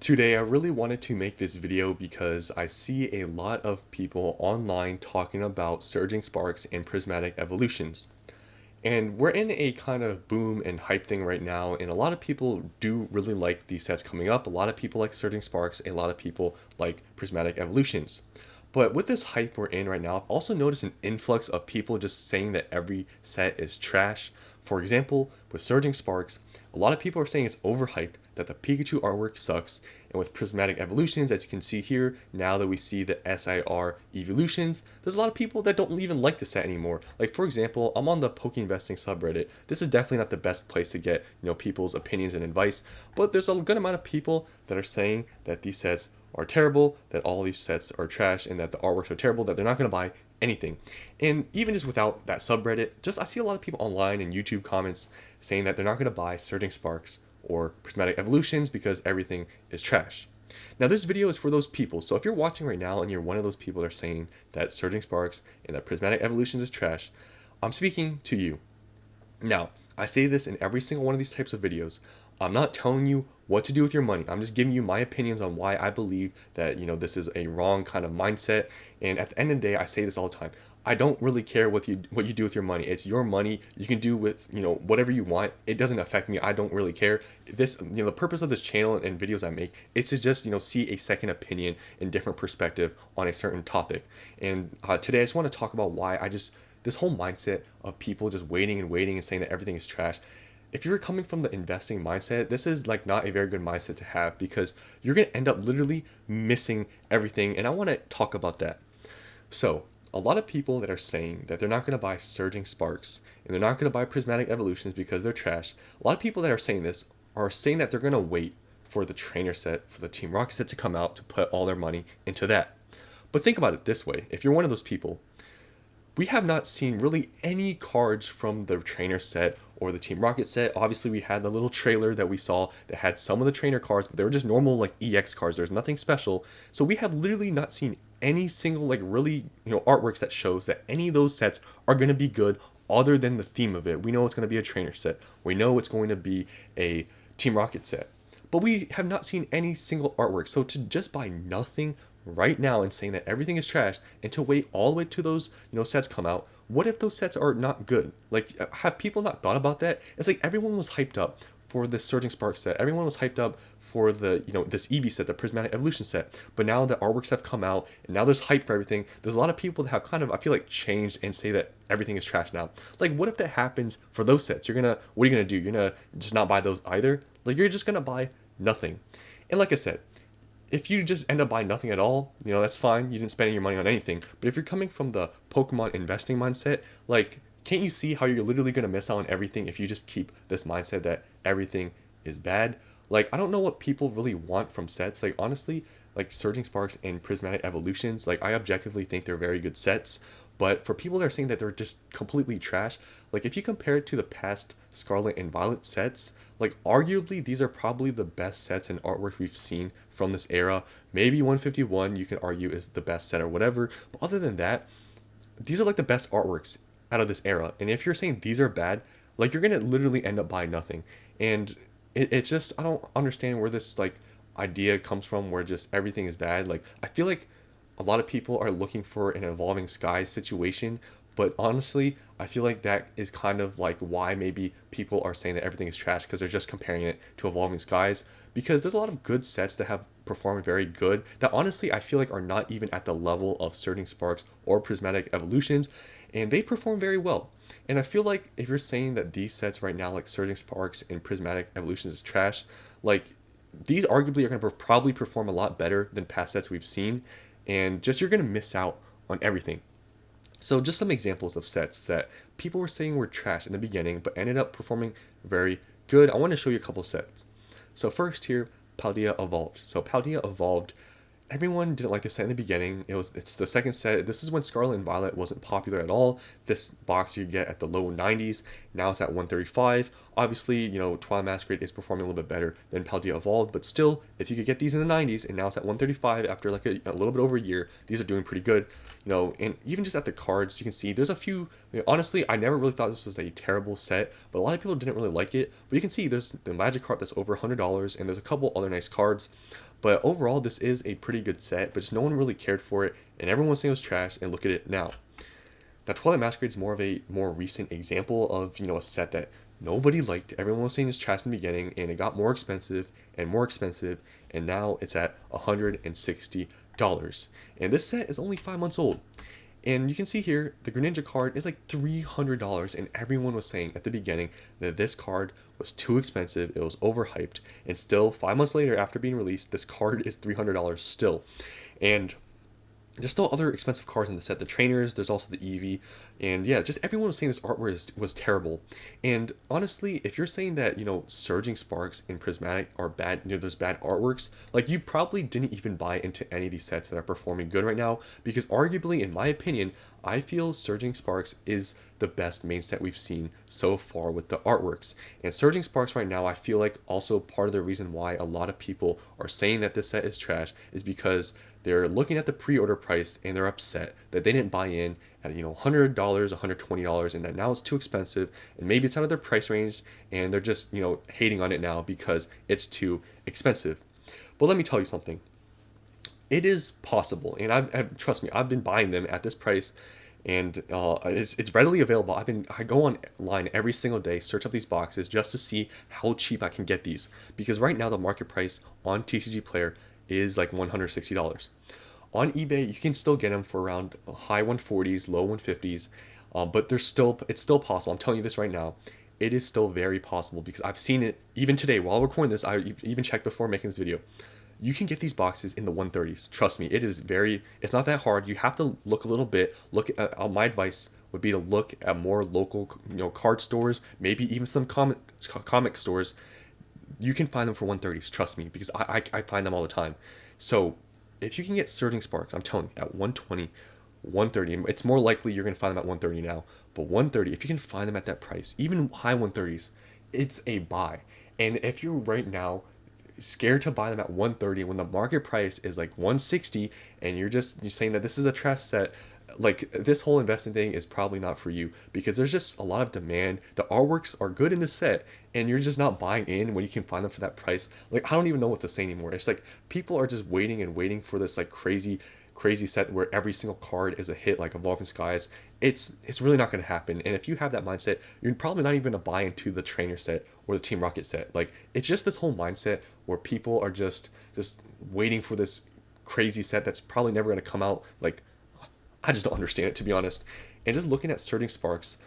Today, I really wanted to make this video because I see a lot of people online talking about surging sparks and prismatic evolutions. And we're in a kind of boom and hype thing right now, and a lot of people do really like these sets coming up. A lot of people like surging sparks, a lot of people like prismatic evolutions. But with this hype we're in right now, I've also noticed an influx of people just saying that every set is trash. For example, with Surging Sparks, a lot of people are saying it's overhyped, that the Pikachu artwork sucks, and with Prismatic Evolutions, as you can see here, now that we see the SIR Evolutions, there's a lot of people that don't even like the set anymore. Like for example, I'm on the Poke Investing subreddit. This is definitely not the best place to get, people's opinions and advice, but there's a good amount of people that are saying that these sets are terrible, that all these sets are trash, and that the artworks are terrible, that they're not going to buy anything. And even just without that subreddit, just I see a lot of people online and YouTube comments saying that they're not going to buy Surging Sparks or Prismatic Evolutions because everything is trash. Now this video is for those people, so if you're watching right now and you're one of those people that are saying that Surging Sparks and that Prismatic Evolutions is trash, I'm speaking to you. Now, I say this in every single one of these types of videos. I'm not telling you what to do with your money. I'm just giving you my opinions on why I believe that, this is a wrong kind of mindset. And at the end of the day, I say this all the time. I don't really care what you do with your money. It's your money. You can do with, whatever you want. It doesn't affect me. I don't really care. This, the purpose of this channel and videos I make is to just, see a second opinion and different perspective on a certain topic. And today I just want to talk about why this whole mindset of people just waiting and waiting and saying that everything is trash. If you're coming from the investing mindset, this is like not a very good mindset to have because you're going to end up literally missing everything. And I want to talk about that. So, a lot of people that are saying that they're not going to buy Surging Sparks and they're not going to buy Prismatic Evolutions because they're trash. A lot of people that are saying this are saying that they're going to wait for the trainer set, for the Team Rocket set to come out to put all their money into that. But think about it this way. If you're one of those people, we have not seen really any cards from the trainer set or the Team Rocket set. Obviously, we had the little trailer that we saw that had some of the trainer cards, but they were just normal like EX cards. There's nothing special. So we have literally not seen any single like really artworks that shows that any of those sets are going to be good other than the theme of it. We know it's going to be a trainer set. We know it's going to be a Team Rocket set. But we have not seen any single artwork. So to just buy nothing right now and saying that everything is trash and to wait all the way to those sets come out, what if those sets are not good? Like, have people not thought about that? It's like everyone was hyped up for this Surging Spark set. Everyone was hyped up for the this Eevee set, the Prismatic Evolution set. But now the artworks have come out and now there's hype for everything. There's a lot of people that have kind of, I feel like, changed and say that everything is trash now. Like, what if that happens for those sets? What are you gonna do? You're gonna just not buy those either? Like, you're just gonna buy nothing. And like I said, if you just end up buying nothing at all, that's fine. You didn't spend your money on anything. But if you're coming from the Pokemon investing mindset, like, can't you see how you're literally going to miss out on everything if you just keep this mindset that everything is bad? Like, I don't know what people really want from sets. Like, honestly, like Surging Sparks and Prismatic Evolutions, like, I objectively think they're very good sets. But for people that are saying that they're just completely trash, like if you compare it to the past Scarlet and Violet sets, like arguably these are probably the best sets and artwork we've seen from this era. Maybe 151 you can argue is the best set or whatever, but other than that, these are like the best artworks out of this era. And if you're saying these are bad, like you're gonna literally end up buying nothing. And it's just, I don't understand where this like idea comes from where just everything is bad. Like I feel like a lot of people are looking for an evolving skies situation, but honestly I feel like that is kind of like why maybe people are saying that everything is trash, because they're just comparing it to evolving skies, because there's a lot of good sets that have performed very good that honestly I feel like are not even at the level of Surging Sparks or Prismatic Evolutions, and they perform very well. And I feel like if you're saying that these sets right now like Surging Sparks and Prismatic Evolutions is trash, like these arguably are going to probably perform a lot better than past sets we've seen, and just you're going to miss out on everything. So just some examples of sets that people were saying were trash in the beginning but ended up performing very good. I want to show you a couple sets. So first here, Paldea Evolved. So Paldea Evolved, everyone didn't like this set in the beginning. It's the second set. This is when Scarlet and Violet wasn't popular at all. This box you get at the low 90s. Now it's at 135. Obviously, Twilight Masquerade is performing a little bit better than Paldea Evolved, but still, if you could get these in the 90s and now it's at 135 after like a little bit over a year, these are doing pretty good. And even just at the cards, you can see there's a few. Honestly, I never really thought this was a terrible set, but a lot of people didn't really like it. But you can see there's the Magic card that's over $100, and there's a couple other nice cards. But overall, this is a pretty good set, but just no one really cared for it, and everyone was saying it was trash, and look at it now. Now, Twilight Masquerade is more of a more recent example of, a set that nobody liked. Everyone was saying it's trash in the beginning, and it got more expensive and more expensive, and now it's at $160. And this set is only 5 months old. And you can see here, the Greninja card is like $300, and everyone was saying at the beginning that this card was too expensive, it was overhyped, and still 5 months later after being released, this card is $300 still. And there's still other expensive cards in the set. The trainers, there's also the Eevee, and yeah, just everyone was saying this artwork was terrible. And honestly, if you're saying that Surging Sparks and Prismatic are bad, there's bad artworks, like you probably didn't even buy into any of these sets that are performing good right now. Because arguably, in my opinion, I feel Surging Sparks is the best main set we've seen so far with the artworks. And Surging Sparks right now, I feel like also part of the reason why a lot of people are saying that this set is trash is because they're looking at the pre-order price and they're upset that they didn't buy in at $100, $120, and that now it's too expensive, and maybe it's out of their price range, and they're just hating on it now because it's too expensive. But let me tell you something. It is possible, and trust me, I've been buying them at this price, and it's readily available. I go online every single day, search up these boxes just to see how cheap I can get these, because right now the market price on TCG Player is like $160. On eBay, you can still get them for around high 140s, low 150s, but it's still possible. I'm telling you this right now. It is still very possible because I've seen it even today while recording this. I even checked before making this video. You can get these boxes in the 130s. Trust me, it's not that hard. You have to look a little bit. My advice would be to look at more local, card stores, maybe even some comic stores. You can find them for 130s, trust me, because I find them all the time. So if you can get Surging Sparks, I'm telling you, at 120, 130, it's more likely you're going to find them at 130 now, but 130, if you can find them at that price, even high 130s, it's a buy. And if you're right now scared to buy them at 130 when the market price is like 160 and you're saying that this is a trash set, like this whole investing thing is probably not for you, because there's just a lot of demand. The artworks are good in the set and you're just not buying in when you can find them for that price. Like, I don't even know what to say anymore. It's like people are just waiting and waiting for this like crazy set where every single card is a hit, like Evolving Skies. It's really not going to happen. And if you have that mindset, you're probably not even going to buy into the trainer set or the Team Rocket set. Like, it's just this whole mindset where people are just waiting for this crazy set that's probably never going to come out. Like, I just don't understand it, to be honest. And just looking at Surging Sparks,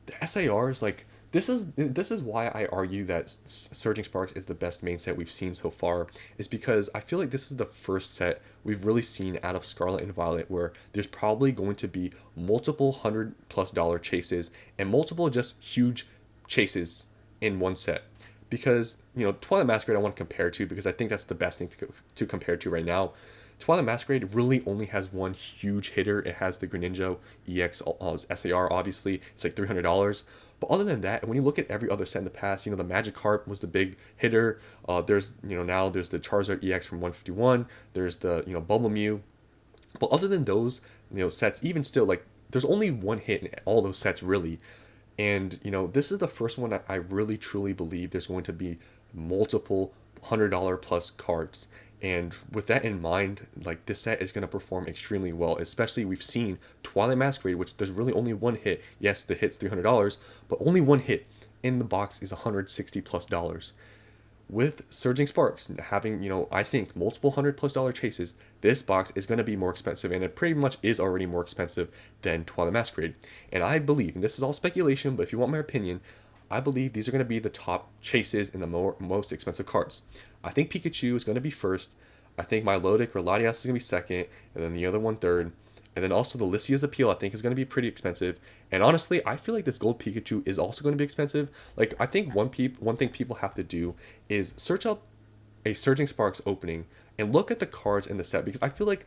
the SARs, like, this is why I argue that Surging Sparks is the best main set we've seen so far, is because I feel like this is the first set we've really seen out of Scarlet and Violet where there's probably going to be multiple $100+ chases and multiple just huge chases in one set. Because, Twilight Masquerade I want to compare to, because I think that's the best thing to compare to right now. Twilight Masquerade really only has one huge hitter. It has the Greninja EX SAR, obviously. It's like $300. But other than that, when you look at every other set in the past, the Magikarp was the big hitter. Now there's the Charizard EX from 151. There's the, Bubble Mew. But other than those, sets, even still, like, there's only one hit in all those sets, really. And, this is the first one that I really, truly believe there's going to be multiple $100+ cards. And with that in mind, like, this set is going to perform extremely well, especially we've seen Twilight Masquerade, which there's really only one hit. Yes, the hit's $300, but only one hit in the box is $160+. With Surging Sparks having, I think multiple $100+ chases, this box is going to be more expensive, and it pretty much is already more expensive than Twilight Masquerade. And I believe, and this is all speculation, but if you want my opinion, I believe these are going to be the top chases in the most expensive cards. I think Pikachu is going to be first. I think Milotic or Latias is going to be second, and then the other one third. And then also the Lycia's Appeal, I think, is going to be pretty expensive. And honestly, I feel like this Gold Pikachu is also going to be expensive. Like, I think one thing people have to do is search up a Surging Sparks opening and look at the cards in the set, because I feel like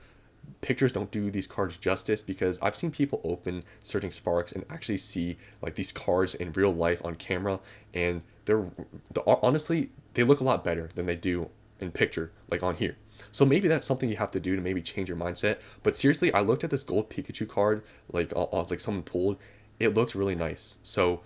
pictures don't do these cards justice, because I've seen people open Surging Sparks and actually see like these cards in real life on camera, and honestly, they look a lot better than they do in picture, like on here. So maybe that's something you have to do to maybe change your mindset. But seriously, I looked at this Gold Pikachu card, like someone pulled. It looks really nice. So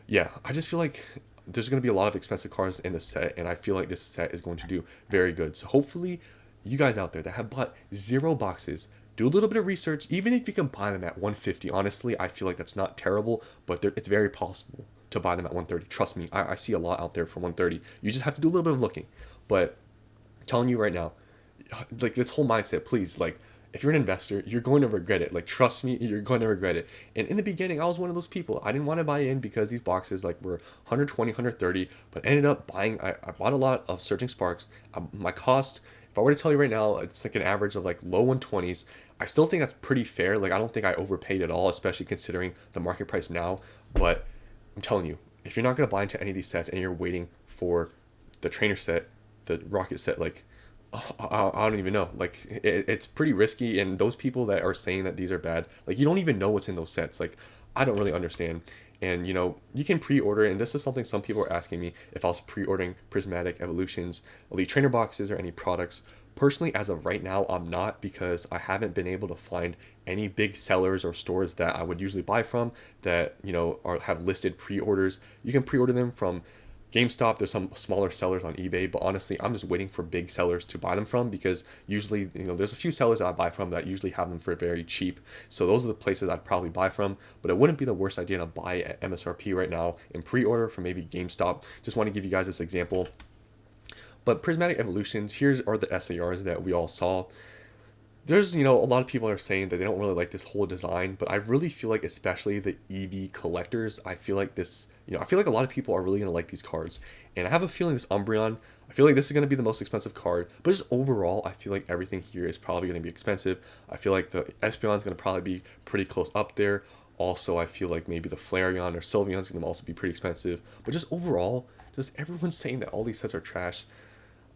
yeah, I just feel like there's going to be a lot of expensive cards in the set, and I feel like this set is going to do very good. So hopefully you guys out there that have bought 0 boxes, do a little bit of research. Even if you can buy them at 150, honestly, I feel like that's not terrible, but it's very possible to buy them at 130. Trust me, I see a lot out there for 130. You just have to do a little bit of looking. But I'm telling you right now, like this whole mindset, please, like if you're an investor, you're going to regret it. Like trust me, you're going to regret it. And in the beginning, I was one of those people. I didn't want to buy in because these boxes like were 120, 130, but ended up buying. I bought a lot of Surging Sparks. My cost, if I were to tell you right now, it's like an average of like low 120s. I still think that's pretty fair. Like I don't think I overpaid at all, especially considering the market price now. But I'm telling you, if you're not gonna buy into any of these sets and you're waiting for the trainer set, the rocket set, like I don't even know. Like it's pretty risky, and those people that are saying that these are bad, like you don't even know what's in those sets. Like I don't really understand. And you can pre-order, and this is something some people are asking me if I was pre-ordering Prismatic Evolutions, Elite Trainer boxes, or any products. Personally, as of right now, I'm not because I haven't been able to find any big sellers or stores that I would usually buy from that have listed pre-orders. You can pre-order them from GameStop. There's some smaller sellers on eBay, but honestly, I'm just waiting for big sellers to buy them from because usually, there's a few sellers that I buy from that usually have them for very cheap. So those are the places I'd probably buy from, but it wouldn't be the worst idea to buy at MSRP right now and pre-order from maybe GameStop. Just want to give you guys this example. But Prismatic Evolutions, here's are the SARs that we all saw. There's, a lot of people are saying that they don't really like this whole design, but I really feel like, especially the EV collectors, I feel like I feel like a lot of people are really going to like these cards. And I have a feeling this Umbreon, I feel like this is going to be the most expensive card, but just overall, I feel like everything here is probably going to be expensive. I feel like the Espeon is going to probably be pretty close up there. Also, I feel like maybe the Flareon or Sylveon is going to also be pretty expensive. But just overall, just everyone's saying that all these sets are trash.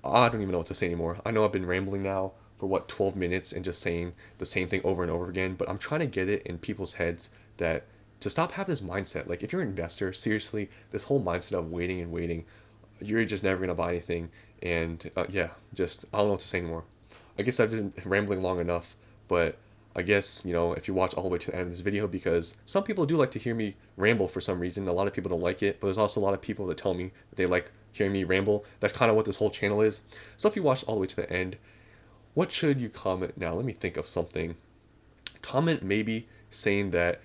I don't even know what to say anymore. I know I've been rambling now for 12 minutes and just saying the same thing over and over again, but I'm trying to get it in people's heads that to stop having this mindset. Like if you're an investor, seriously, this whole mindset of waiting and waiting, you're just never gonna buy anything. And yeah, just I don't know what to say anymore. I guess I've been rambling long enough, but I guess if you watch all the way to the end of this video, because some people do like to hear me ramble for some reason. A lot of people don't like it, but there's also a lot of people that tell me that they like hearing me ramble. That's kind of what this whole channel is. So if you watch all the way to the end, what should you comment now? Let me think of something. Comment maybe saying that,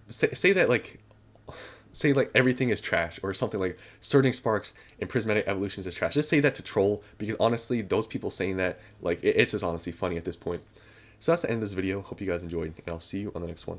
say that like, say like everything is trash or something like Surging Sparks and Prismatic Evolutions is trash. Just say that to troll, because honestly, those people saying that, like, it's just honestly funny at this point. So that's the end of this video. Hope you guys enjoyed, and I'll see you on the next one.